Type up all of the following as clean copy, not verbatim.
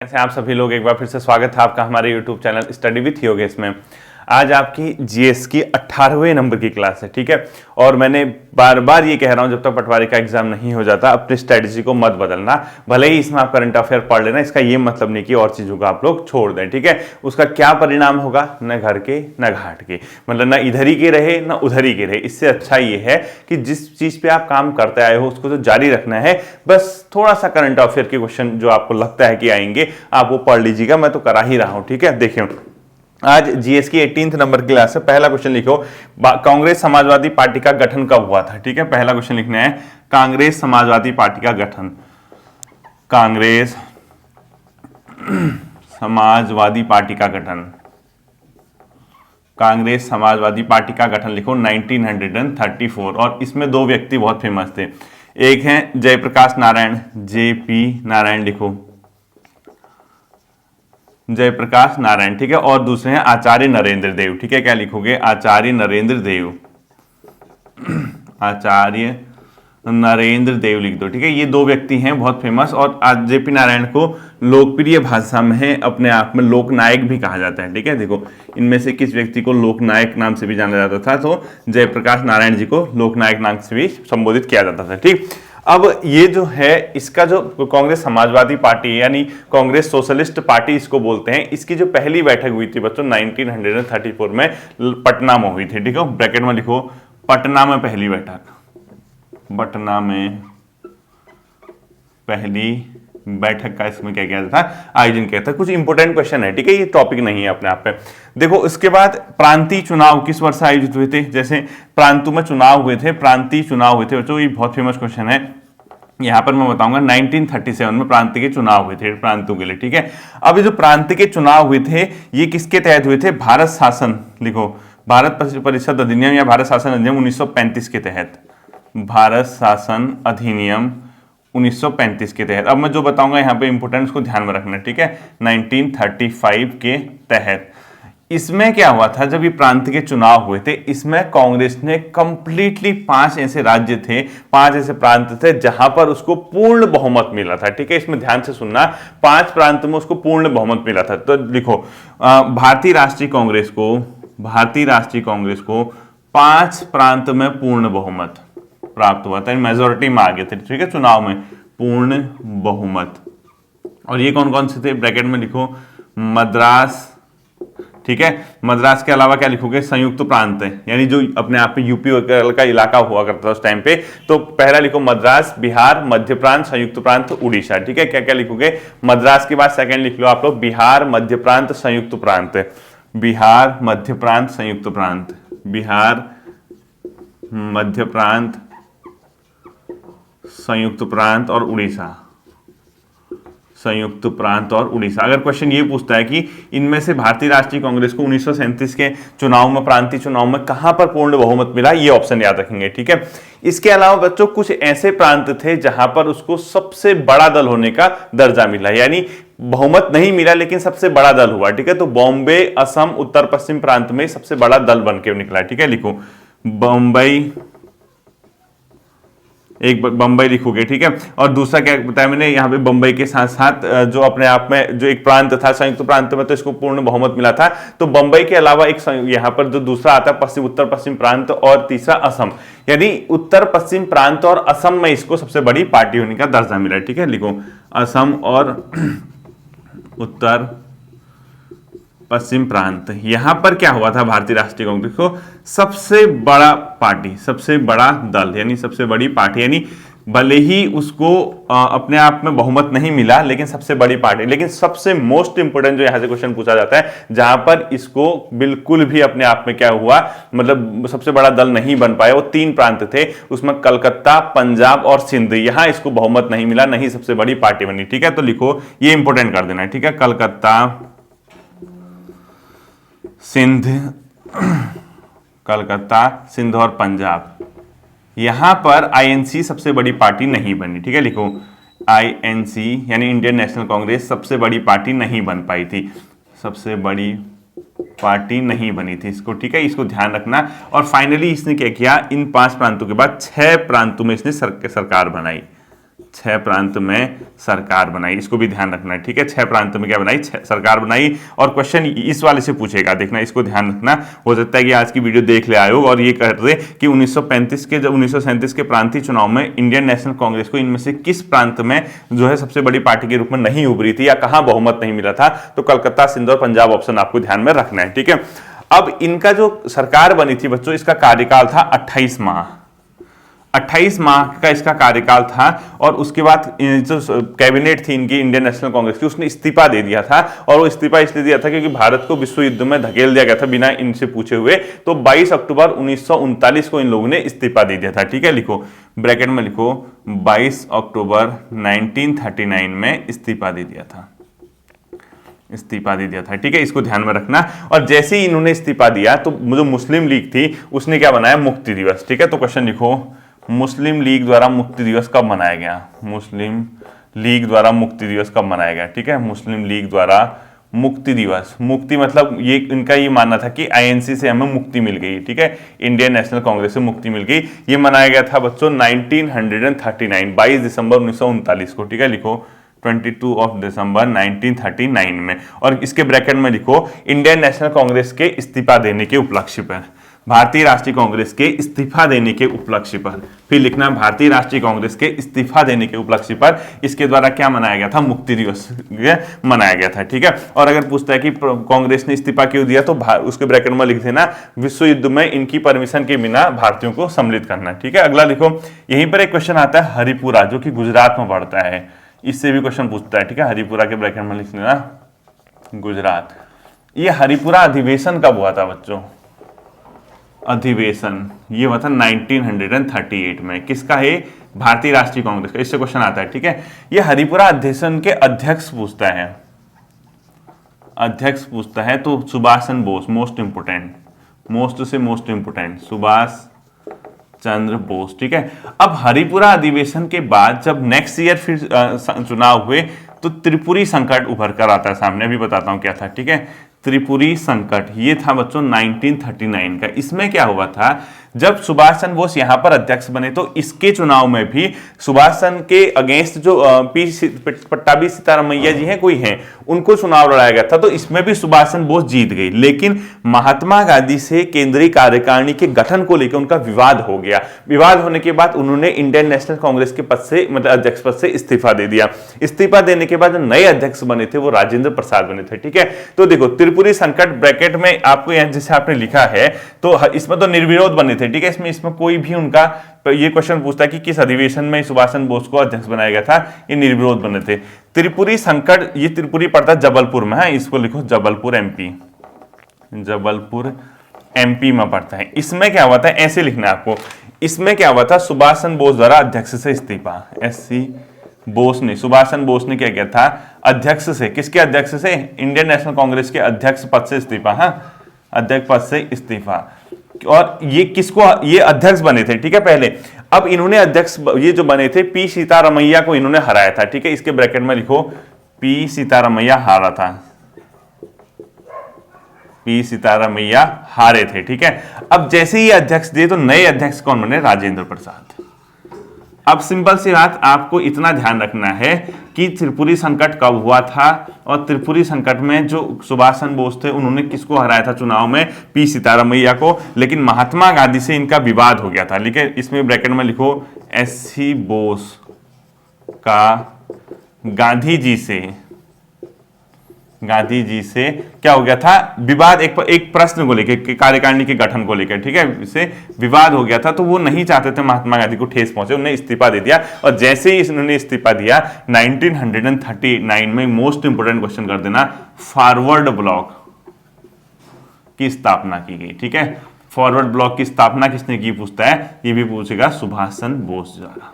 से आप सभी लोग एक बार फिर से स्वागत है आपका हमारे YouTube channel study with Yogesh में। आज आपकी जीएस की 18वें नंबर की क्लास है, ठीक है। और मैंने बार बार ये कह रहा हूं, जब तक पटवारी का एग्जाम नहीं हो जाता अपनी स्ट्रेटजी को मत बदलना। भले ही इसमें आप करंट अफेयर पढ़ लेना, इसका ये मतलब नहीं कि और चीजों को आप लोग छोड़ दें, ठीक है। उसका क्या परिणाम होगा, न घर के न घाट के, मतलब न इधर ही के रहे न उधर ही के रहे। इससे अच्छा ये है कि जिस चीज पे आप काम करते आए हो उसको तो जारी रखना है। बस थोड़ा सा करंट अफेयर के क्वेश्चन जो आपको लगता है कि आएंगे आप वो पढ़ लीजिएगा, मैं तो करा ही रहा हूं, ठीक है। देखिए आज जीएस की 18th नंबर की क्लास है। पहला क्वेश्चन लिखो, कांग्रेस समाजवादी पार्टी का गठन कब हुआ था, ठीक है। पहला क्वेश्चन लिखना है, कांग्रेस समाजवादी पार्टी का गठन, कांग्रेस समाजवादी पार्टी का गठन, कांग्रेस समाजवादी पार्टी का गठन लिखो 1934। और इसमें दो व्यक्ति बहुत फेमस थे, एक हैं जयप्रकाश नारायण, जेपी नारायण लिखो, जयप्रकाश नारायण, ठीक है। और दूसरे हैं आचार्य नरेंद्र देव, ठीक है। क्या लिखोगे, आचार्य नरेंद्र देव, आचार्य नरेंद्र देव लिख दो, ठीक है। ये दो व्यक्ति हैं बहुत फेमस। और आज जेपी नारायण को लोकप्रिय भाषा में अपने आप में लोकनायक भी कहा जाता है, ठीक है। देखो इनमें से किस व्यक्ति को लोकनायक नाम से भी जाना जाता था, तो जयप्रकाश नारायण जी को लोकनायक नाम से भी संबोधित किया जाता था, ठीक। अब ये जो है इसका जो कांग्रेस समाजवादी पार्टी यानी कांग्रेस सोशलिस्ट पार्टी इसको बोलते हैं, इसकी जो पहली बैठक हुई थी बच्चों 1934 में पटना में हुई थी, ठीक है। ब्रैकेट में लिखो पटना में पहली बैठक, पटना में पहली बैठक का इसमें क्या किया था, आयोजन किया था। कुछ इंपोर्टेंट क्वेश्चन है, ठीक है, ये टॉपिक नहीं है अपने आप पे। देखो इसके बाद प्रांतीय चुनाव किस वर्ष आयोजित हुए थे, जैसे प्रांतों में चुनाव हुए थे, प्रांतीय चुनाव हुए थे बच्चों, ये बहुत फेमस क्वेश्चन है। यहां पर मैं बताऊंगा 1937 में प्रांतीय के चुनाव हुए थे प्रांतों के लिए, ठीक है। अब ये जो प्रांतीय के चुनाव हुए थे ये किसके तहत हुए थे, भारत शासन लिखो, भारत परिषद अधिनियम या भारत शासन अधिनियम 1935 के तहत, भारत शासन अधिनियम 1935 के तहत। अब मैं जो बताऊंगा यहाँ पे इंपोर्टेंस को ध्यान में रखना, ठीक है। 1935 के तहत इसमें क्या हुआ था, जब ये प्रांत के चुनाव हुए थे इसमें कांग्रेस ने कंप्लीटली 5 ऐसे राज्य थे, 5 ऐसे प्रांत थे जहां पर उसको पूर्ण बहुमत मिला था, ठीक है। इसमें ध्यान से सुनना, 5 प्रांत में उसको पूर्ण बहुमत मिला था। तो लिखो भारतीय राष्ट्रीय कांग्रेस को, भारतीय राष्ट्रीय कांग्रेस को 5 प्रांत में पूर्ण बहुमत प्राप्त हुआ था, मेजोरिटी में आ गए थे, ठीक है, चुनाव में पूर्ण बहुमत। और ये कौन कौन से थे, ब्रैकेट में लिखो मद्रास, ठीक है। मद्रास के अलावा क्या लिखोगे, संयुक्त प्रांत है, यानी जो अपने आप में यूपी का इलाका हुआ करता था उस टाइम पे। तो पहला लिखो मद्रास, बिहार, मध्य प्रांत, संयुक्त प्रांत, उड़ीसा, ठीक है। क्या क्या लिखोगे, मद्रास के बाद सेकंड लिख लो आप लोग बिहार, मध्य प्रांत, संयुक्त प्रांत, बिहार, मध्य प्रांत, संयुक्त प्रांत, बिहार, मध्य प्रांत, संयुक्त प्रांत और उड़ीसा, संयुक्त प्रांत और उड़ीसा। अगर क्वेश्चन ये पूछता है कि इनमें से भारतीय राष्ट्रीय कांग्रेस को 1937 के चुनाव में, प्रांतीय चुनाव में कहां पर पूर्ण बहुमत मिला, ये ऑप्शन याद रखेंगे, ठीक है। इसके अलावा बच्चों कुछ ऐसे प्रांत थे जहां पर उसको सबसे बड़ा दल होने का दर्जा मिला, यानी बहुमत नहीं मिला लेकिन सबसे बड़ा दल हुआ, ठीक है। तो बॉम्बे, असम, उत्तर पश्चिम प्रांत में सबसे बड़ा दल बन के निकला, ठीक है। लिखो बम्बई, एक बंबई लिखोगे, ठीक है। और दूसरा क्या बताया मैंने, यहाँ पे बंबई के साथ साथ जो अपने आप में जो एक प्रांत था संयुक्त प्रांत में, तो इसको पूर्ण बहुमत मिला था। तो बंबई के अलावा एक यहाँ पर जो दूसरा आता है पश्चिम, उत्तर पश्चिम प्रांत, और तीसरा असम, यानी उत्तर पश्चिम प्रांत और असम में इसको सबसे बड़ी पार्टी होने का दर्जा मिला, ठीक है। लिखो असम और उत्तर पश्चिम प्रांत। यहां पर क्या हुआ था, भारतीय राष्ट्रीय कांग्रेस को सबसे बड़ा पार्टी, सबसे बड़ा दल, यानी सबसे बड़ी पार्टी, यानी भले ही उसको अपने आप में बहुमत नहीं मिला लेकिन सबसे बड़ी पार्टी। लेकिन सबसे मोस्ट इंपोर्टेंट जो यहां से क्वेश्चन पूछा जाता है, जहां पर इसको बिल्कुल भी अपने आप में क्या हुआ, मतलब सबसे बड़ा दल नहीं बन पाया, वो 3 प्रांत थे, उसमें कलकत्ता, पंजाब और सिंध, यहां इसको बहुमत नहीं मिला, नहीं सबसे बड़ी पार्टी बनी, ठीक है। तो लिखो ये इंपोर्टेंट कर देना, ठीक है। कलकत्ता, सिंध, कलकत्ता, सिंध और पंजाब, यहां पर आईएनसी सबसे बड़ी पार्टी नहीं बनी, ठीक है। लिखो आईएनसी यानी इंडियन नेशनल कांग्रेस सबसे बड़ी पार्टी नहीं बन पाई थी, सबसे बड़ी पार्टी नहीं बनी थी इसको, ठीक है, इसको ध्यान रखना। और फाइनली इसने क्या किया, इन 5 प्रांतों के बाद 6 प्रांतों में इसने सरकार बनाई, 6 प्रांत में सरकार बनाई, इसको भी ध्यान रखना है, ठीक है। 6 प्रांत में क्या बनाई, सरकार बनाई। और क्वेश्चन इस वाले से पूछेगा, देखना, इसको ध्यान रखना। हो सकता है कि आज की वीडियो देख ले आयोग और ये कह रहे कि 1935 के, जब 1937 के प्रांतीय चुनाव में इंडियन नेशनल कांग्रेस को इनमें से किस प्रांत में जो है सबसे बड़ी पार्टी के रूप में नहीं उभरी थी या कहां बहुमत नहीं मिला था, तो कलकत्ता, सिंध और पंजाब ऑप्शन आपको ध्यान में रखना है, ठीक है। अब इनका जो सरकार बनी थी बच्चों, इसका कार्यकाल था 28 माह, 28 माह का इसका कार्यकाल था। और उसके बाद जो कैबिनेट थी इनकी इंडियन नेशनल कांग्रेस की, उसने इस्तीफा दे दिया था। और वो इस्तीफा इसलिए दिया था क्योंकि भारत को विश्व युद्ध में धकेल दिया गया था बिना इनसे पूछे हुए। तो 22 अक्टूबर 1939 को इन लोगों ने इस्तीफा दे दिया था, ठीक है। लिखो, ब्रैकेट में लिखो, 22 अक्टूबर 1939 में इस्तीफा दे दिया था, इस्तीफा दे दिया था, ठीक है। इसको ध्यान में रखना। और जैसे ही इन्होंने इस्तीफा दिया तो जो मुस्लिम लीग थी उसने क्या बनाया, मुक्ति दिवस, ठीक है। तो क्वेश्चन लिखो, मुस्लिम लीग द्वारा मुक्ति दिवस कब मनाया गया, मुस्लिम लीग द्वारा मुक्ति दिवस कब मनाया गया, ठीक है। मुस्लिम लीग द्वारा मुक्ति दिवस, मुक्ति मतलब ये इनका ये मानना था कि आईएनसी से हमें मुक्ति मिल गई, ठीक है, इंडियन नेशनल कांग्रेस से मुक्ति मिल गई। ये मनाया गया था बच्चों 1939, 22 दिसंबर 1939 को, ठीक है। लिखो 22 ऑफ दिसंबर 1939 में। और इसके ब्रैकेट में लिखो, इंडियन नेशनल कांग्रेस के इस्तीफा देने के उपलक्ष्य पर, भारतीय राष्ट्रीय कांग्रेस के इस्तीफा देने के उपलक्ष्य पर, फिर लिखना भारतीय राष्ट्रीय कांग्रेस के इस्तीफा देने के उपलक्ष्य पर इसके द्वारा क्या मनाया गया था, मुक्ति दिवस मनाया गया था, ठीक है। और अगर पूछता है कि कांग्रेस ने इस्तीफा क्यों दिया, तो उसके ब्रैकेट में लिख देना, विश्व युद्ध में इनकी परमिशन के बिना भारतीयों को सम्मिलित करना, ठीक है। अगला लिखो, यहीं पर एक क्वेश्चन आता है हरिपुरा, जो कि गुजरात में पड़ता है, इससे भी क्वेश्चन पूछता है, ठीक है। हरिपुरा के ब्रैकेट में लिख देना गुजरात। ये हरिपुरा अधिवेशन कब हुआ था बच्चों, अधिवेशन ये हुआ था 1938 में, किसका है, भारतीय राष्ट्रीय कांग्रेस का। इससे क्वेश्चन आता है, ठीक है। ये हरिपुरा अधिवेशन के अध्यक्ष पूछता है, अध्यक्ष पूछता है तो Subhash Chandra Bose, most important, most से मोस्ट इंपोर्टेंट, सुभाष चंद्र बोस, ठीक है। अब हरिपुरा अधिवेशन के बाद जब नेक्स्ट ईयर फिर चुनाव हुए तो त्रिपुरी संकट उभर कर आता है सामने, अभी बताता हूं क्या था, ठीक है। त्रिपुरी संकट ये था बच्चों 1939 का। इसमें क्या हुआ था, जब सुभाष चंद्र बोस यहां पर अध्यक्ष बने तो इसके चुनाव में भी सुभाष चंद्र के अगेंस्ट जो पट्टाभी सीतारामैया जी हैं कोई हैं, उनको चुनाव लड़ाया गया था। तो इसमें भी सुभाष चंद्र बोस जीत गई, लेकिन महात्मा गांधी से केंद्रीय कार्यकारिणी के गठन को लेकर उनका विवाद हो गया। विवाद होने के बाद उन्होंने इंडियन नेशनल कांग्रेस के पद से, मतलब अध्यक्ष पद से इस्तीफा दे दिया। इस्तीफा देने के बाद जो नए अध्यक्ष बने थे वो राजेंद्र प्रसाद बने थे, ठीक है। तो देखो, त्रिपुरी संकट ब्रैकेट में आपको यहां जैसे आपने लिखा है, तो इसमें तो निर्विरोध बने थे, ठीक है। इसमें कोई भी उनका, ये क्वेश्चन पूछता है कि किस अधिवेशन में सुभाष चंद्र बोस को अध्यक्ष बनाया गया था, ये निर्विरोध बने थे। त्रिपुरी संकट, ये त्रिपुरी पड़ता है जबलपुर में, है, इसको लिखो जबलपुर एमपी, जबलपुर एमपी में पड़ता है। इसमें क्या हुआ था, ऐसे लिखना है आपको, इसमें क्या हुआ था, सुभाष चंद्र बोस द्वारा अध्यक्ष से इस्तीफा, एससी बोस ने, सुभाष चंद्र बोस ने क्या किया था, अध्यक्ष से, किसके अध्यक्ष से, इंडियन नेशनल कांग्रेस के अध्यक्ष पद से इस्तीफा, हाँ, अध्यक्ष पद से इस्तीफा। और ये किसको, ये अध्यक्ष बने थे, ठीक है, पहले। अब इन्होंने अध्यक्ष, ये जो बने थे, पी सीतारमैया को इन्होंने हराया था, ठीक है। इसके ब्रैकेट में लिखो, पी सीतारमैया हारा था, पी सीतारमैया हारे थे, ठीक है। अब जैसे ही अध्यक्ष दिए तो नए अध्यक्ष कौन बने, राजेंद्र प्रसाद। अब सिंपल सी बात, आपको इतना ध्यान रखना है कि त्रिपुरी संकट कब हुआ था, और त्रिपुरी संकट में जो सुभाष चंद्र बोस थे उन्होंने किसको हराया था चुनाव में, पी सीतारमैया को, लेकिन महात्मा गांधी से इनका विवाद हो गया था। लेकिन इसमें ब्रैकेट में लिखो, एससी बोस का गांधी जी से क्या हो गया था, विवाद, एक प्रश्न को लेकर, कार्यकारिणी के गठन को लेकर, ठीक है, इससे विवाद हो गया था। तो वो नहीं चाहते थे महात्मा गांधी को ठेस पहुंचे, उन्होंने इस्तीफा दे दिया। और जैसे ही इन्होंने इस्तीफा दिया 1939 में, मोस्ट इंपोर्टेंट क्वेश्चन कर देना, फॉरवर्ड ब्लॉक की स्थापना की गई, ठीक है। फॉरवर्ड ब्लॉक की स्थापना किसने की पूछता है, ये भी पूछेगा, सुभाष चंद्र बोस द्वारा,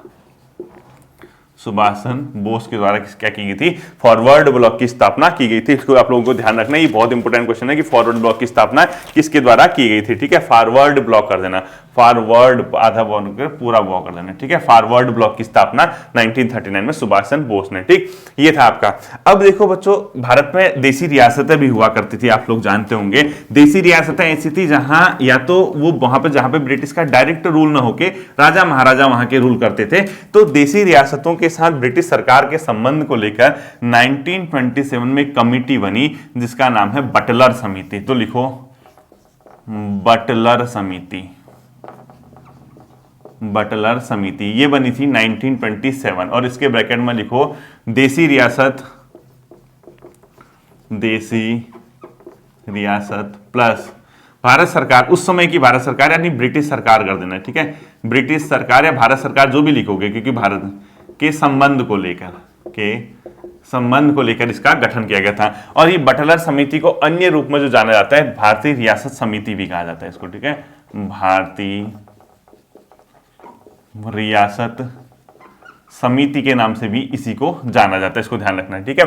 सुभाष चंद्र बोस के द्वारा क्या की गई थी, फॉरवर्ड ब्लॉक की स्थापना की गई थी। इसको आप लोगों को ध्यान रखना, ये बहुत इंपॉर्टेंट क्वेश्चन है कि फॉरवर्ड ब्लॉक की स्थापना किसके द्वारा की गई थी, ठीक है। फॉरवर्ड ब्लॉक कर देना, फॉरवर्ड आधा पूरा वॉ कर देना, ठीक है। फॉरवर्ड ब्लॉक की स्थापना 1939 में सुभाष चंद्र बोस ने, ठीक। ये था आपका। अब देखो बच्चों, भारत में देसी रियासतें भी हुआ करती थी, आप लोग जानते होंगे। देसी रियासतें ऐसी थी जहां या तो वो वहां पे जहां पे ब्रिटिश का डायरेक्ट रूल ना होके राजा महाराजा वहां के रूल करते थे, तो देसी रियासतों के साथ ब्रिटिश सरकार के संबंध को लेकर 1927 में एक कमिटी बनी जिसका नाम है बटलर समिति। तो लिखो बटलर समिति, बटलर समिति ये बनी थी 1927, और इसके ब्रैकेट में लिखो देसी रियासत, देसी रियासत प्लस भारत सरकार, उस समय की भारत सरकार यानी ब्रिटिश सरकार कर देना, ठीक है। ब्रिटिश सरकार या भारत सरकार जो भी लिखोगे, क्योंकि भारत के संबंध को लेकर इसका गठन किया गया था। और ये बटलर समिति को अन्य रूप में जो जाना जाता है भारतीय रियासत समिति भी कहा जाता है इसको, ठीक है। भारतीय रियासत समिति के नाम से भी इसी को जाना जाता है, इसको ध्यान रखना है, ठीक है।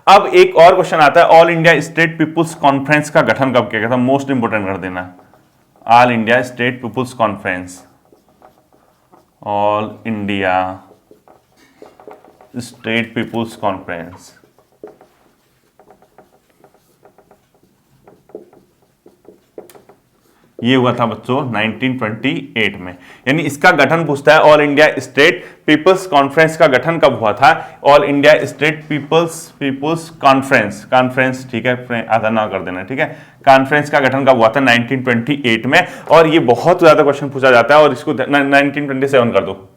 अब एक और क्वेश्चन आता है, All India State People's Conference का गठन कब किया गया था? मोस्ट इंपोर्टेंट कर देना, All India State People's Conference, All India State People's Conference ये हुआ था बच्चों 1928 में। यानी इसका गठन पूछता है, All India State People's Conference का गठन कब हुआ था? All India State People's Conference, ठीक है, आधा ना कर देना, ठीक है। कॉन्फ्रेंस का गठन कब हुआ था? 1928 में। और ये बहुत ज्यादा क्वेश्चन पूछा जाता है, और इसको 1927 कर दो,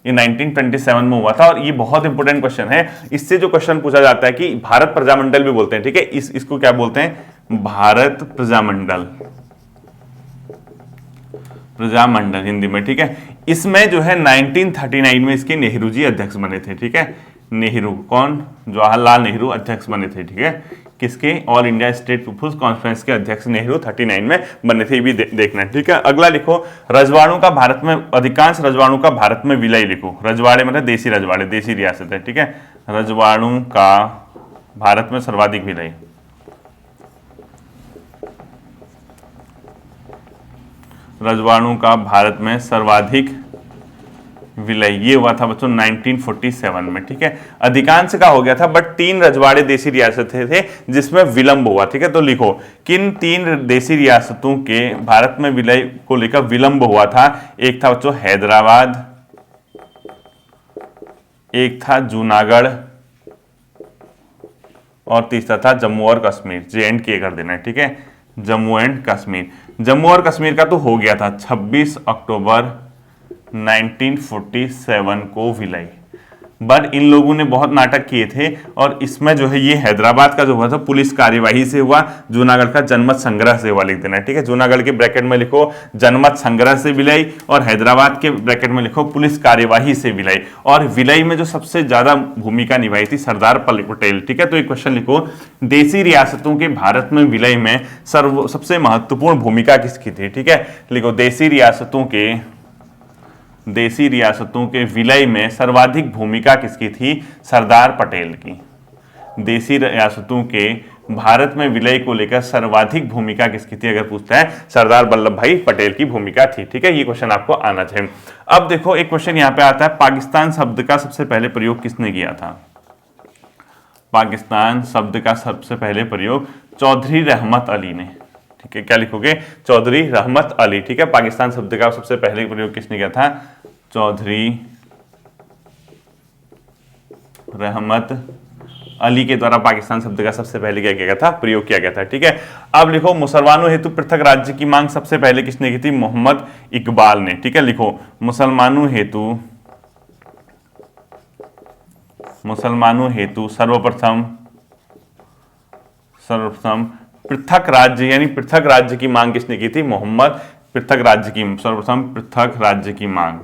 ये 1927 में हुआ था, और ये बहुत इंपॉर्टेंट क्वेश्चन है। इससे जो क्वेश्चन पूछा जाता है कि भारत प्रजामंडल भी बोलते हैं, ठीक है, इसको क्या बोलते हैं? भारत प्रजामंडल, प्रजामंडल हिंदी में, ठीक है। इसमें जो है 1939 में इसके नेहरू जी अध्यक्ष बने थे, ठीक है। नेहरू कौन? जवाहरलाल नेहरू अध्यक्ष बने थे, ठीक है। किसके? All India State People's Conference के अध्यक्ष नेहरू 39 में बने थे, ये भी देखना है, ठीक है। अगला लिखो, रजवाड़ों का भारत में, अधिकांश रजवाड़ों का भारत में विलय लिखो। रजवाड़े मतलब देसी रजवाड़े, देसी रियासत है, ठीक है। रजवाड़ों का भारत में सर्वाधिक विलय, रजवाड़ों का भारत में सर्वाधिक विलय ये हुआ था बच्चों 1947 में, ठीक है। अधिकांश का हो गया था, बट 3 रजवाड़े देसी रियासतें थे जिसमें विलंब हुआ, ठीक है। तो लिखो किन 3 देसी रियासतों के भारत में विलय को लेकर विलंब हुआ था? एक था बच्चों हैदराबाद, एक था जूनागढ़, और तीसरा था जम्मू और कश्मीर, J&K कर देना है, ठीक है। जम्मू एंड कश्मीर, जम्मू और कश्मीर का तो हो गया था 26 अक्टूबर 1947 को विलय, बट इन लोगों ने बहुत नाटक किए थे, और इसमें जो है ये हैदराबाद का जो हुआ था पुलिस कार्यवाही से हुआ, जूनागढ़ का जनमत संग्रह से हुआ, लिख देना है, ठीक है। जूनागढ़ के ब्रैकेट में लिखो जनमत संग्रह से विलय, और हैदराबाद के ब्रैकेट में लिखो पुलिस कार्यवाही से विलय। और विलय में जो सबसे ज्यादा भूमिका निभाई थी सरदार पटेल, ठीक है। तो एक क्वेश्चन लिखो, देसी रियासतों के भारत में विलय में सबसे महत्वपूर्ण भूमिका किसकी थी? ठीक है, लिखो देसी रियासतों के विलय में सर्वाधिक भूमिका किसकी थी? सरदार पटेल की। देसी रियासतों के भारत में विलय को लेकर सर्वाधिक भूमिका किसकी थी अगर पूछता है? सरदार वल्लभ भाई पटेल की भूमिका थी, ठीक है। ये क्वेश्चन आपको आना चाहिए। अब देखो एक क्वेश्चन यहां पे आता है, पाकिस्तान शब्द का सबसे पहले प्रयोग किसने किया था? पाकिस्तान शब्द का सबसे पहले प्रयोग चौधरी रहमत अली ने, ठीक है। क्या लिखोगे? चौधरी रहमत अली, ठीक है। पाकिस्तान शब्द का सबसे पहले प्रयोग किसने किया था? चौधरी रहमत अली के द्वारा पाकिस्तान शब्द का सबसे पहले क्या किया गया था? प्रयोग किया गया था, ठीक है। अब लिखो, मुसलमानों हेतु पृथक राज्य की मांग सबसे पहले किसने की थी? मोहम्मद इकबाल ने, ठीक है। लिखो, मुसलमानों हेतु सर्वप्रथम पृथक राज्य यानी पृथक राज्य की मांग किसने की थी? मोहम्मद। सर्वप्रथम पृथक राज्य की मांग,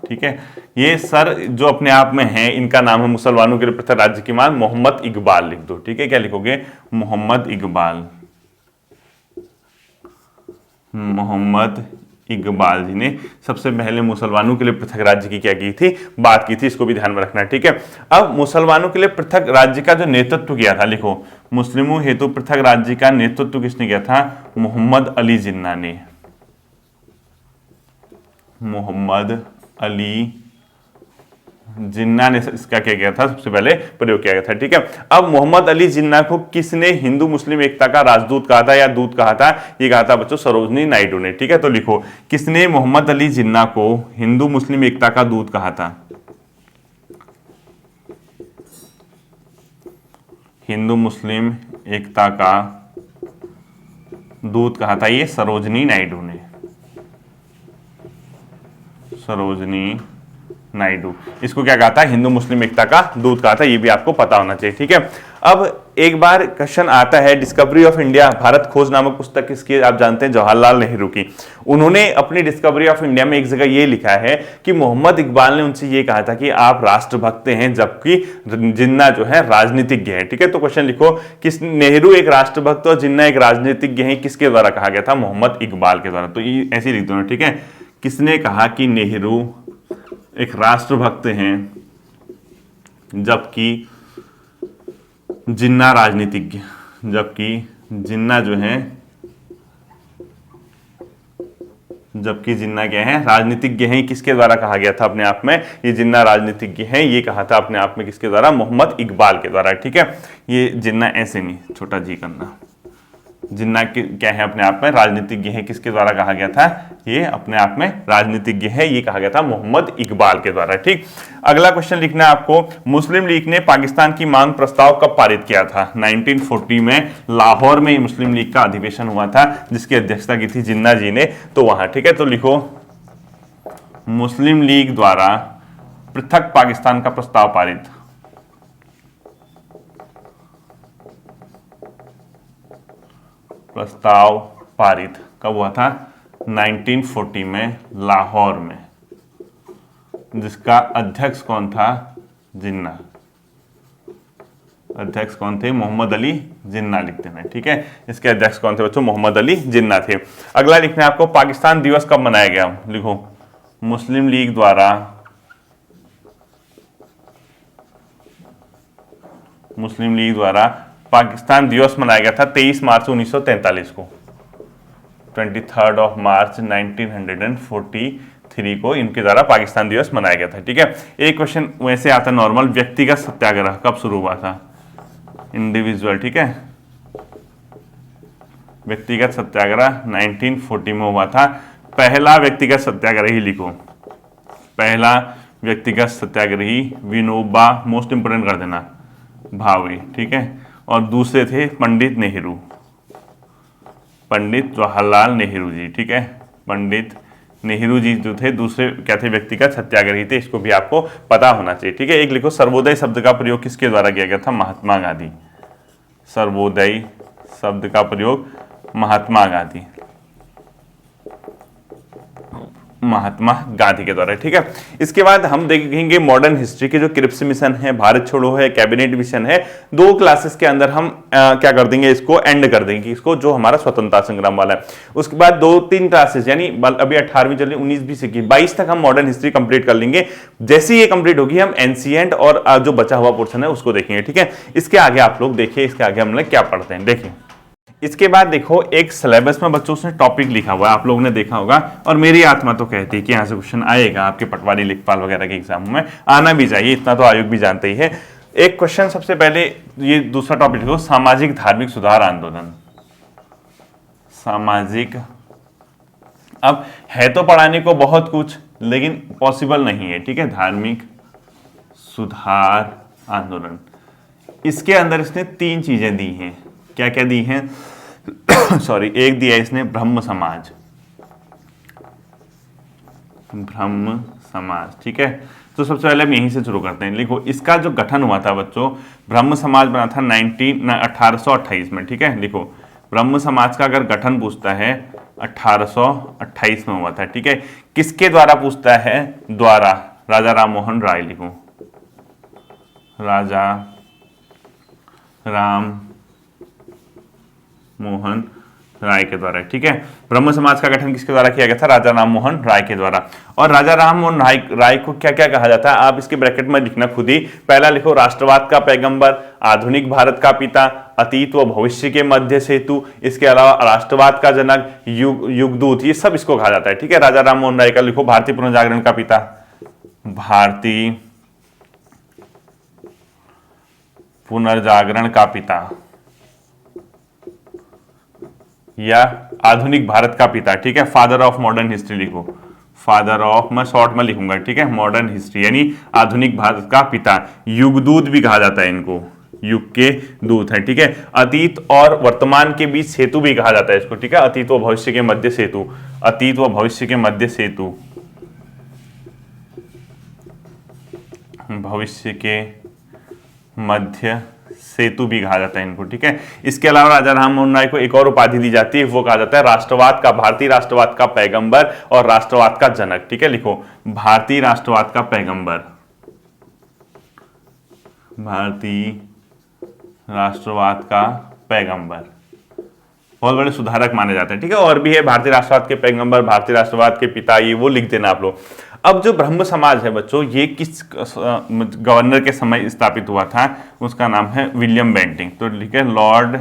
ठीक है। ये सर जो अपने आप में है, इनका नाम है मुसलमानों के लिए पृथक राज्य की मांग, मोहम्मद इकबाल लिख दो, ठीक है। क्या लिखोगे? मोहम्मद इकबाल जी ने सबसे पहले मुसलमानों के लिए पृथक राज्य की क्या की थी, बात की थी। इसको भी ध्यान में रखना है, ठीक है। अब मुसलमानों के लिए पृथक राज्य का जो नेतृत्व किया था, लिखो, मुस्लिमों हेतु पृथक राज्य का नेतृत्व किसने किया था? मोहम्मद अली जिन्ना ने। मोहम्मद अली जिन्ना ने इसका क्या किया था, सबसे पहले प्रयोग किया गया था, ठीक है। अब मोहम्मद अली जिन्ना को किसने हिंदू मुस्लिम एकता का राजदूत कहा था या दूत कहा था? ये कहा था बच्चों सरोजनी नायडू ने, ठीक है। तो लिखो, किसने मोहम्मद अली जिन्ना को हिंदू मुस्लिम एकता का दूत कहा था? हिंदू मुस्लिम एकता का दूत कहा था ये सरोजनी नायडू ने, सरोजनी नायडू। इसको क्या कहा था? हिंदू मुस्लिम एकता का दूत कहा था। ये भी आपको पता होना चाहिए, ठीक है। अब एक बार क्वेश्चन आता है, डिस्कवरी ऑफ इंडिया, भारत खोज नामक पुस्तक किसकी? आप जानते हैं जवाहरलाल नेहरू की। उन्होंने अपनी डिस्कवरी ऑफ इंडिया में एक जगह ये लिखा है कि मोहम्मद इकबाल ने उनसे ये कहा था कि आप राष्ट्रभक्त हैं, जबकि जिन्ना जो है राजनीतिज्ञ है, ठीक है। तो क्वेश्चन लिखो, किस नेहरू एक राष्ट्रभक्त और जिन्ना एक राजनीतिज्ञ है, किसके द्वारा कहा गया था? मोहम्मद इकबाल के द्वारा। तो ये ऐसे लिख दो, ठीक है। किसने कहा कि नेहरू एक राष्ट्रभक्त हैं जबकि जिन्ना राजनीतिज्ञ, जबकि जिन्ना जो है, जबकि जिन्ना क्या है? राजनीतिज्ञ हैं। किसके द्वारा कहा गया था अपने आप में? ये जिन्ना राजनीतिज्ञ हैं, ये कहा था अपने आप में किसके द्वारा? मोहम्मद इकबाल के द्वारा, ठीक है। ये जिन्ना ऐसे नहीं, छोटा जी करना, जिन्ना क्या है अपने आप में? राजनीतिज्ञ है। किसके द्वारा कहा गया था? ये अपने आप में राजनीतिज्ञ है, ये कहा गया था मोहम्मद इकबाल के द्वारा, ठीक। अगला क्वेश्चन लिखना है आपको, मुस्लिम लीग ने पाकिस्तान की मांग प्रस्ताव कब पारित किया था? 1940 में लाहौर में मुस्लिम लीग का अधिवेशन हुआ था, जिसकी अध्यक्षता की थी जिन्ना जी ने, तो वहां, ठीक है। तो लिखो, मुस्लिम लीग द्वारा पृथक पाकिस्तान का प्रस्ताव पारित, प्रस्ताव पारित कब हुआ था? 1940 में लाहौर में, जिसका अध्यक्ष कौन था? जिन्ना। अध्यक्ष कौन थे? मोहम्मद अली जिन्ना लिख देना, ठीक है। इसके अध्यक्ष कौन थे बच्चों? मोहम्मद अली जिन्ना थे। अगला लिखना है आपको, पाकिस्तान दिवस कब मनाया गया? लिखो, मुस्लिम लीग द्वारा, मुस्लिम लीग द्वारा पाकिस्तान दिवस मनाया गया था 23 मार्च 1943 को, 23 ऑफ मार्च 1943 को इनके द्वारा पाकिस्तान दिवस मनाया गया था, ठीक है। एक क्वेश्चन वैसे आता है नॉर्मल, व्यक्तिगत सत्याग्रह कब शुरू हुआ था? इंडिविजुअल, ठीक है। व्यक्तिगत सत्याग्रह 1940 में हुआ था। पहला व्यक्तिगत सत्याग्रही लिखो, पहला व्यक्तिगत सत्याग्रही विनोबा, मोस्ट इंपोर्टेंट कर देना, भावे, ठीक है। और दूसरे थे पंडित नेहरू, पंडित जवाहरलाल नेहरू जी, ठीक है। पंडित नेहरू जी जो थे दूसरे क्या थे? व्यक्तिगत सत्याग्रही थे। इसको भी आपको पता होना चाहिए, ठीक है। एक लिखो, सर्वोदय शब्द का प्रयोग किसके द्वारा किया गया था? महात्मा गांधी। सर्वोदय शब्द का प्रयोग महात्मा गांधी, महात्मा गांधी के द्वारा, ठीक है। इसके बाद हम देखेंगे मॉडर्न हिस्ट्री के जो क्रिप्स मिशन है, भारत छोड़ो है, कैबिनेट मिशन है। 2 क्लासेस के अंदर हम क्या कर देंगे? इसको एंड कर देंगे, इसको जो हमारा स्वतंत्रता संग्राम वाला है। उसके बाद 2-3 क्लासेस, यानी अभी 18वीं चल रही, 19, 20, 21, 22 तक हम मॉडर्न हिस्ट्री कंप्लीट कर लेंगे। जैसे ही ये कंप्लीट होगी हम एंशिएंट और जो बचा हुआ पोर्शन है उसको देखेंगे, ठीक है। इसके आगे आप लोग देखिए, इसके आगे हम लोग क्या पढ़ते हैं, देखिए। इसके बाद देखो, एक सिलेबस में बच्चों से टॉपिक लिखा हुआ है, आप लोगों ने देखा होगा, और मेरी आत्मा तो कहती है कि यहाँ से क्वेश्चन आएगा आपके पटवारी लेखपाल वगैरह के एग्जाम में, आना भी चाहिए, इतना तो आयोग भी जानते ही है। एक क्वेश्चन सबसे पहले, ये दूसरा टॉपिक लिखो, सामाजिक धार्मिक सुधार आंदोलन। सामाजिक, अब है तो पढ़ाने को बहुत कुछ, लेकिन पॉसिबल नहीं है, ठीक है। धार्मिक सुधार आंदोलन, इसके अंदर इसने 3 चीजें दी हैं। क्या क्या दी हैं? सॉरी, एक दिया इसने ब्रह्म समाज, ब्रह्म समाज, ठीक है। तो सबसे पहले हम यहीं से शुरू करते हैं। लिखो, इसका जो गठन हुआ था बच्चों, ब्रह्म समाज बना था 1828 में, ठीक है। लिखो, ब्रह्म समाज का अगर गठन पूछता है 1828 में हुआ था, ठीक है। किसके द्वारा पूछता है? द्वारा राजा राम मोहन राय, लिखो, राजा राम मोहन राय के द्वारा, ठीक है। ब्रह्म समाज का गठन किसके द्वारा किया गया था? राजा राम मोहन राय के द्वारा। और राजा राम मोहन राय को क्या क्या कहा जाता है? आप इसके ब्रैकेट में लिखना खुद ही। पहला लिखो राष्ट्रवाद का पैगंबर, आधुनिक भारत का पिता, अतीत व भविष्य के मध्य सेतु, इसके अलावा राष्ट्रवाद का जनक, युगदूत, ये सब इसको कहा जाता है, ठीक है। राजा राम मोहन राय का लिखो भारतीय पुनर्जागरण का पिता, भारतीय पुनर्जागरण का पिता, या आधुनिक भारत का पिता, ठीक है। फादर ऑफ मॉडर्न हिस्ट्री लिखो, फादर ऑफ, मैं शॉर्ट में लिखूंगा, ठीक है, मॉडर्न हिस्ट्री, यानी आधुनिक भारत का पिता। युगदूत भी कहा जाता है इनको, युग के दूत है, ठीक है। अतीत और वर्तमान के बीच सेतु भी कहा जाता है इसको, ठीक है। अतीत व भविष्य के मध्य सेतु, अतीत व भविष्य के मध्य सेतु, भविष्य के मध्य सेतु भी कहा जाता है इनको, ठीक है। इसके अलावा राजा राम मोहन राय को एक और उपाधि दी जाती है, वो कहा जाता है राष्ट्रवाद का, भारतीय राष्ट्रवाद का पैगंबर और राष्ट्रवाद का जनक, ठीक है। लिखो भारतीय राष्ट्रवाद का पैगंबर, भारतीय राष्ट्रवाद का पैगंबर, बहुत बड़े सुधारक माने जाते हैं, ठीक है। और भी है भारतीय राष्ट्रवाद के पैगंबर, भारतीय राष्ट्रवाद के पिता, ये वो लिख देना आप लोग। अब जो ब्रह्म समाज है बच्चों, ये किस गवर्नर के समय स्थापित हुआ था? उसका नाम है विलियम बेंटिंग, तो लिखे लॉर्ड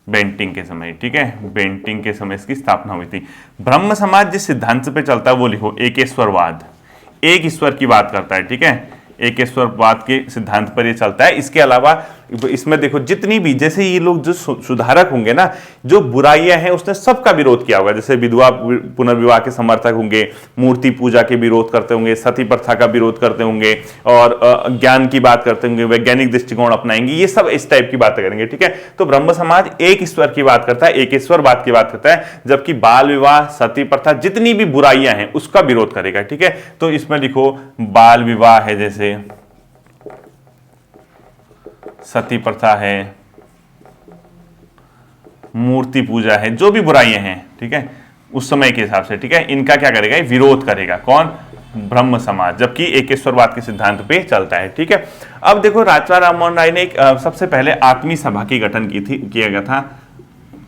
बेंटिंग के समय, ठीक है, बेंटिंग के समय इसकी स्थापना हुई थी। ब्रह्म समाज जिस सिद्धांत पे चलता है वो लिखो एकेश्वरवाद, एक ईश्वर की बात करता है, ठीक है, एक ईश्वरवाद के सिद्धांत पर ये चलता है। इसके अलावा इसमें देखो जितनी भी, जैसे ये लोग जो सुधारक होंगे ना, जो बुराइयां हैं उसने सबका विरोध किया होगा। जैसे विधवा पुनर्विवाह के समर्थक होंगे, मूर्ति पूजा के विरोध करते होंगे, सती प्रथा का विरोध करते होंगे, और ज्ञान की बात करते होंगे, वैज्ञानिक दृष्टिकोण अपनाएंगे, ये सब इस टाइप की बातें करेंगे, ठीक है। तो ब्रह्म समाज एक ईश्वर की बात करता है, एक ईश्वरवाद की बात करता है, जबकि बाल विवाह, सती प्रथा, जितनी भी बुराइयां हैं उसका विरोध करेगा, ठीक है। तो इसमें लिखो बाल विवाह है, जैसे सती प्रथा है, मूर्ति पूजा है, जो भी बुराइयां हैं, ठीक है, उस समय के हिसाब से, ठीक है, इनका क्या करेगा? विरोध करेगा। कौन? ब्रह्म समाज, जबकि एकेश्वरवाद के सिद्धांत पे चलता है, ठीक है। अब देखो राजा राम मोहन राय ने सबसे पहले आत्मीय सभा की गठन किया गया था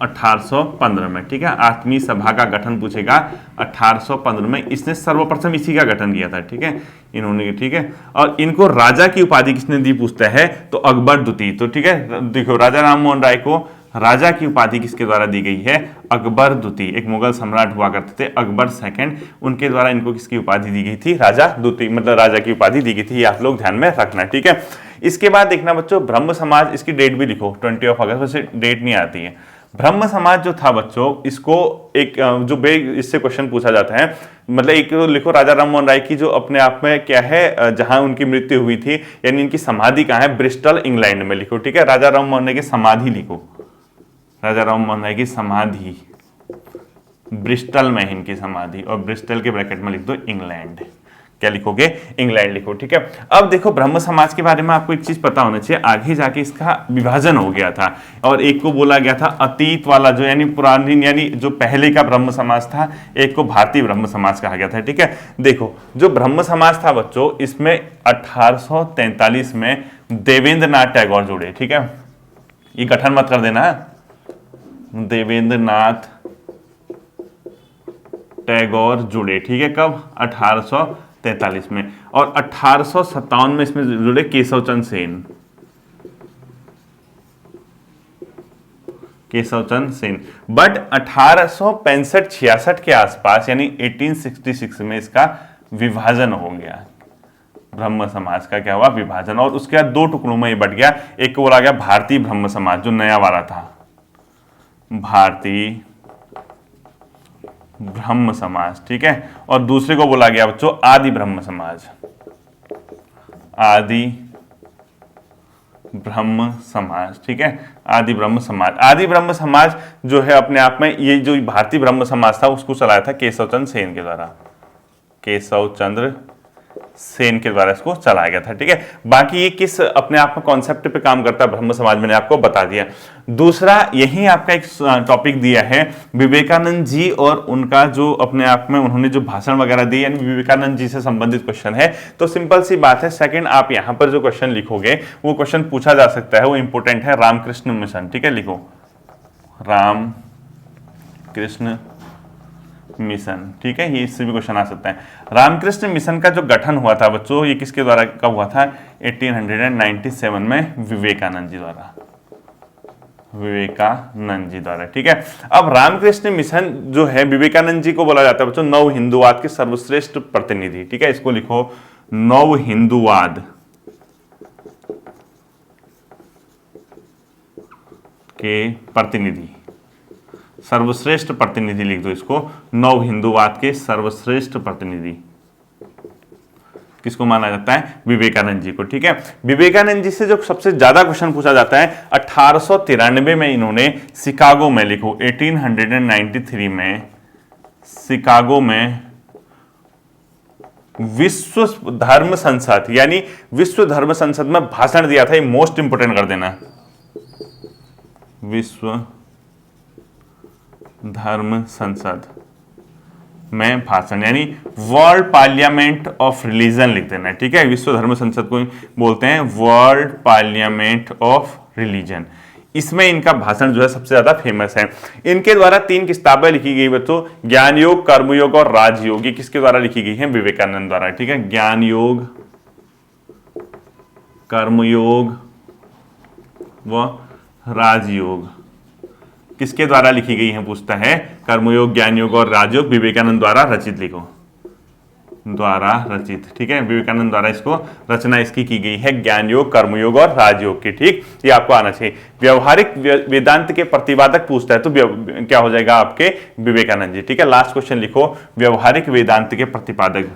1815 में, ठीक है। आत्मीय सभा का गठन पूछेगा 1815 में, इसने सर्वप्रथम इसी का गठन किया था, ठीक है, इन्होंने, ठीक है। और इनको राजा की उपाधि किसने दी पूछता है? तो अकबर द्वितीय, तो ठीक है, देखो राजा राम मोहन राय को राजा की उपाधि किसके द्वारा दी गई है? अकबर द्वितीय, एक मुगल सम्राट हुआ करते थे अकबर सेकंड, उनके द्वारा इनको किसकी उपाधि दी गई थी? राजा द्वितीय, मतलब राजा की उपाधि दी गई थी, ये आप लोग ध्यान में रखना, ठीक है। इसके बाद देखना बच्चों ब्रह्म समाज, इसकी डेट भी लिखो 20 अगस्त, वैसे डेट नहीं आती है। ब्रह्म समाज जो था बच्चों, इसको एक जो इससे क्वेश्चन पूछा जाता है, मतलब एक लिखो राजा राम मोहन राय की जो अपने आप में क्या है, जहां उनकी मृत्यु हुई थी, यानी इनकी समाधि कहाँ है? ब्रिस्टल इंग्लैंड में लिखो, ठीक है। राजा राम मोहन राय की समाधि लिखो, राजा राम मोहन राय की समाधि ब्रिस्टल में है इनकी समाधि, और ब्रिस्टल के ब्रैकेट में लिख दो इंग्लैंड। क्या लिखोगे? इंग्लैंड लिखो, ठीक है। अब देखो ब्रह्म समाज के बारे में आपको एक चीज पता होना चाहिए, आगे जाके इसका विभाजन हो गया था, और एक को बोला गया था अतीत वाला, जो यानी पुरानी, यानी जो पहले का ब्रह्म समाज था, एक को भारतीय ब्रह्म समाज कहा गया था, ठीक है। देखो जो ब्रह्म समाज था बच्चों, इसमें 1843 में देवेंद्र नाथ टैगोर जुड़े, ठीक है, ये गठन मत कर देना, देवेंद्र नाथ टैगोर जुड़े, ठीक है, कब? 1843 में। और 1857 में इसमें जुड़े केशव चंद्र सेन, केशव चंद्र सेन। बट 1865-66 के आसपास, यानी 1866 में इसका विभाजन हो गया, ब्रह्म समाज का क्या हुआ? विभाजन, और उसके बाद दो टुकड़ों में ये बट गया। एक को बोला गया भारतीय ब्रह्म समाज, जो नया वाला था, भारतीय ब्रह्म समाज, ठीक है, और दूसरे को बोला गया बच्चों आदि ब्रह्म समाज, आदि ब्रह्म समाज, ठीक है, आदि ब्रह्म समाज। आदि ब्रह्म समाज जो है अपने आप में, ये जो भारतीय ब्रह्म समाज था उसको चलाया था केशव चंद्र सेन के द्वारा, केशव चंद्र सेन के द्वारा इसको चलाया गया था, ठीक है। बाकी ये किस अपने आप में कॉन्सेप्ट पे काम करता है ब्रह्म समाज, मैंने आपको बता दिया। दूसरा यही आपका एक टॉपिक दिया है विवेकानंद जी, और उनका जो अपने आप में उन्होंने जो भाषण वगैरह दिए, यानी विवेकानंद जी से संबंधित क्वेश्चन है। तो सिंपल सी बात है, सेकंड आप यहां पर जो क्वेश्चन लिखोगे वो क्वेश्चन पूछा जा सकता है, वो इंपॉर्टेंट है, रामकृष्ण मिशन, ठीक है, लिखो राम कृष्ण मिशन, ठीक है, ये इससे भी क्वेश्चन आ सकता है। रामकृष्ण मिशन का जो गठन हुआ था बच्चों, ये किसके द्वारा कब हुआ था? 1897 में विवेकानंद जी द्वारा, विवेकानंद जी द्वारा, ठीक है। अब रामकृष्ण मिशन जो है, विवेकानंद जी को बोला जाता है बच्चों नव हिंदुवाद के सर्वश्रेष्ठ प्रतिनिधि, ठीक है, इसको लिखो नव हिंदुवाद के प्रतिनिधि, सर्वश्रेष्ठ प्रतिनिधि लिख दो इसको, नव हिंदुवाद के सर्वश्रेष्ठ प्रतिनिधि किसको माना जाता है? विवेकानंद जी को, ठीक है। विवेकानंद जी से जो सबसे ज्यादा क्वेश्चन पूछा जाता है, 1893 में इन्होंने शिकागो में, लिखो 1893 में शिकागो में विश्व धर्म संसद, यानी विश्व धर्म संसद में भाषण दिया था। ये मोस्ट इंपोर्टेंट कर देना, विश्व धर्म संसद में भाषण, यानी वर्ल्ड पार्लियामेंट ऑफ रिलीजन लिख देना है, ठीक है। विश्व धर्म संसद को बोलते हैं वर्ल्ड पार्लियामेंट ऑफ रिलीजन। इसमें इनका भाषण जो है सबसे ज्यादा फेमस है। इनके द्वारा 3 किताबें लिखी गई बच्चों, ज्ञान योग, कर्मयोग और राजयोग। ये किसके द्वारा लिखी गई है? विवेकानंद द्वारा, ठीक है। ज्ञान योग, कर्मयोग व राजयोग किसके द्वारा लिखी गई है? पूछता है। कर्मयोग, ज्ञान योग और राजयोग विवेकानंद द्वारा रचित, लिखो द्वारा रचित, ठीक है। विवेकानंद द्वारा इसको रचना इसकी की गई है, ज्ञान योग, कर्मयोग और राजयोग की, ठीक। ये आपको आना चाहिए। व्यवहारिक वेदांत के प्रतिपादक पूछता है तो क्या हो जाएगा आपके? विवेकानंद जी, ठीक है। लास्ट क्वेश्चन लिखो, व्यवहारिक वेदांत के प्रतिपादक,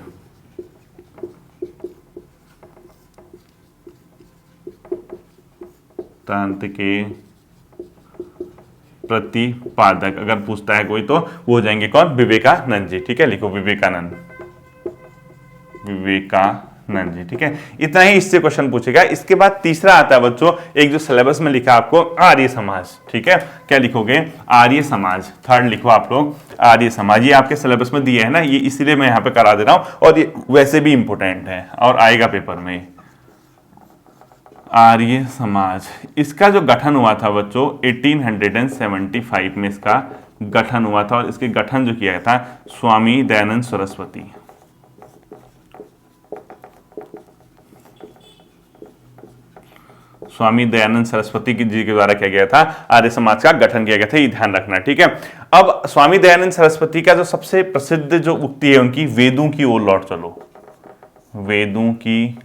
वेदांत के प्रतिपादक अगर पूछता है कोई तो वो हो जाएंगे कौन? विवेकानंद जी, ठीक है। लिखो विवेकानंद, विवेकानंद जी, ठीक है। इतना ही इससे क्वेश्चन पूछेगा। इसके बाद तीसरा आता है बच्चों, एक जो सिलेबस में लिखा आपको, आर्य समाज, ठीक है। क्या लिखोगे? आर्य समाज। थर्ड लिखो आप लोग आर्य समाज। ये आपके सिलेबस में दिए है ना, ये इसीलिए मैं यहाँ पे करा दे रहा हूं, और ये वैसे भी इंपोर्टेंट है और आएगा पेपर में। आर्य समाज, इसका जो गठन हुआ था बच्चों 1875 में इसका गठन हुआ था, और इसके गठन जो किया था स्वामी दयानंद सरस्वती, स्वामी दयानंद सरस्वती जी के द्वारा किया गया था। आर्य समाज का गठन किया गया था, ये ध्यान रखना, ठीक है। अब स्वामी दयानंद सरस्वती का जो सबसे प्रसिद्ध जो उक्ति है उनकी, वेदों की ओर लौट चलो, वेदों की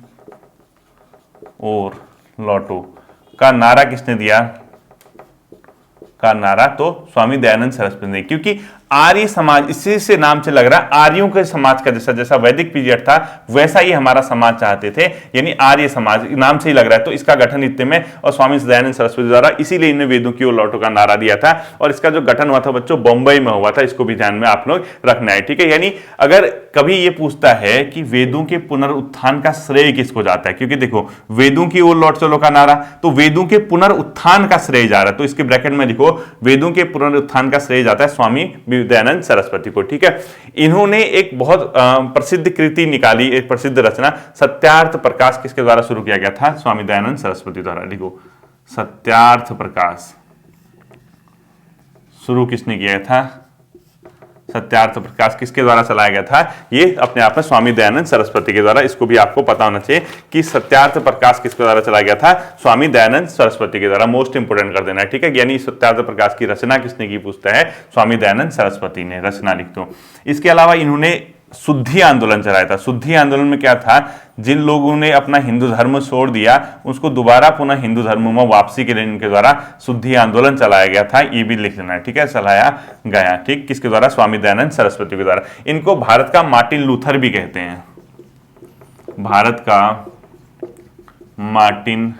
ओर लौटो का नारा किसने दिया? का नारा तो स्वामी दयानंद सरस्वती ने, क्योंकि आर्य समाज, इसी से नाम से लग रहा है आर्यों के समाज का, जैसा जैसा वैदिक पीरियड था वैसा ही हमारा समाज चाहते थे, यानी आर्य समाज नाम से ही लग रहा है। तो इसका गठन इतने में, और स्वामी दयानंद सरस्वती द्वारा, इसीलिए इन्हें वेदों की ओर लौटो का नारा दिया था। और इसका जो गठन हुआ था बच्चों बॉम्बे में हुआ था, इसको भी ध्यान में आप लोग रखना है, ठीक है। यानी अगर कभी ये पूछता है कि वेदों के पुनरुत्थान का श्रेय किसको जाता है, क्योंकि देखो वेदों की ओर लौट चलो का नारा, तो वेदों के पुनरुत्थान का श्रेय जा रहा है, तो इसके ब्रैकेट में लिखो वेदों के पुनरुत्थान का श्रेय जाता है स्वामी दयानंद सरस्वती को, ठीक है। इन्होंने एक बहुत प्रसिद्ध कृति निकाली, एक प्रसिद्ध रचना सत्यार्थ प्रकाश, किसके द्वारा शुरू किया गया था? स्वामी दयानंद सरस्वती द्वारा। लिखो सत्यार्थ प्रकाश शुरू किसने किया था? सत्यार्थ प्रकाश किसके द्वारा चलाया गया था? ये अपने आप में स्वामी दयानंद सरस्वती के द्वारा। इसको भी आपको पता होना चाहिए कि सत्यार्थ प्रकाश किसके द्वारा चलाया गया था? स्वामी दयानंद सरस्वती के द्वारा। मोस्ट इंपोर्टेंट कर देना है, ठीक है। यानी सत्यार्थ प्रकाश की रचना किसने की? पूछता है स्वामी दयानंद सरस्वती ने, रचना लिख दो। इसके अलावा इन्होंने शुद्धि आंदोलन चलाया था। शुद्धि आंदोलन में क्या था? जिन लोगों ने अपना हिंदू धर्म छोड़ दिया उसको दोबारा पुनः हिंदू धर्म में वापसी के लिए इनके द्वारा शुद्धि आंदोलन चलाया गया था, ये भी लिख लेना है, ठीक है। चलाया गया, ठीक, किसके द्वारा? स्वामी दयानंद सरस्वती के द्वारा। इनको भारत का मार्टिन लूथर भी कहते हैं, भारत का मार्टिन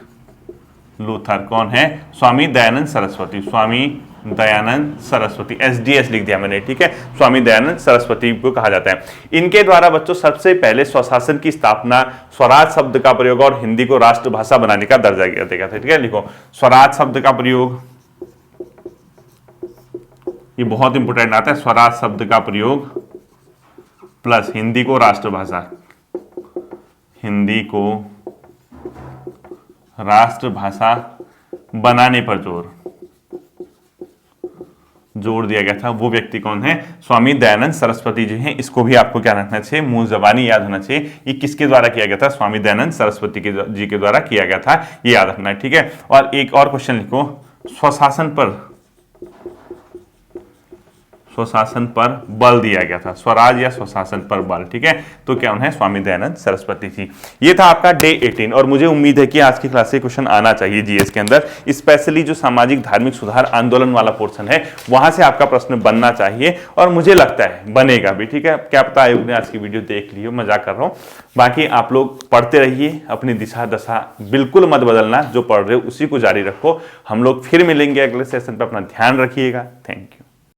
लूथर कौन है? स्वामी दयानंद सरस्वती, स्वामी दयानंद सरस्वती, एसडीएस लिख दिया मैंने, ठीक है। स्वामी दयानंद सरस्वती को कहा जाता है। इनके द्वारा बच्चों सबसे पहले स्वशासन की स्थापना, स्वराज शब्द का प्रयोग और हिंदी को राष्ट्रभाषा बनाने का दर्जा दिया गया था, ठीक है। लिखो स्वराज शब्द का प्रयोग, ये बहुत इंपोर्टेंट आता है, स्वराज शब्द का प्रयोग प्लस हिंदी को राष्ट्रभाषा, हिंदी को राष्ट्रभाषा बनाने पर जोर, जोड़ दिया गया था, वो व्यक्ति कौन है? स्वामी दयानंद सरस्वती जी हैं। इसको भी आपको क्या रखना चाहिए? मुंह जबानी याद होना चाहिए। ये किसके द्वारा किया गया था? स्वामी दयानंद सरस्वती जी के द्वारा किया गया था, ये याद रखना है, ठीक है। और एक और क्वेश्चन लिखो, स्वशासन पर बल दिया गया था, स्वराज या स्वशासन पर बल, ठीक है। तो क्या उन्हें? स्वामी दयानंद सरस्वती जी। ये था आपका डे 18 और मुझे उम्मीद है कि आज की क्लास से क्वेश्चन आना चाहिए जीएस के अंदर, स्पेशली जो सामाजिक धार्मिक सुधार आंदोलन वाला पोर्शन है वहां से आपका प्रश्न बनना चाहिए और मुझे लगता है बनेगा भी, ठीक है। क्या पता आयोग ने आज की वीडियो देख ली हो, मजाक कर रहा हूँ। बाकी आप लोग पढ़ते रहिए, अपनी दिशा दशा बिल्कुल मत बदलना, जो पढ़ रहे हो उसी को जारी रखो। हम लोग फिर मिलेंगे अगले सेशन पर, अपना ध्यान रखिएगा। Thank you.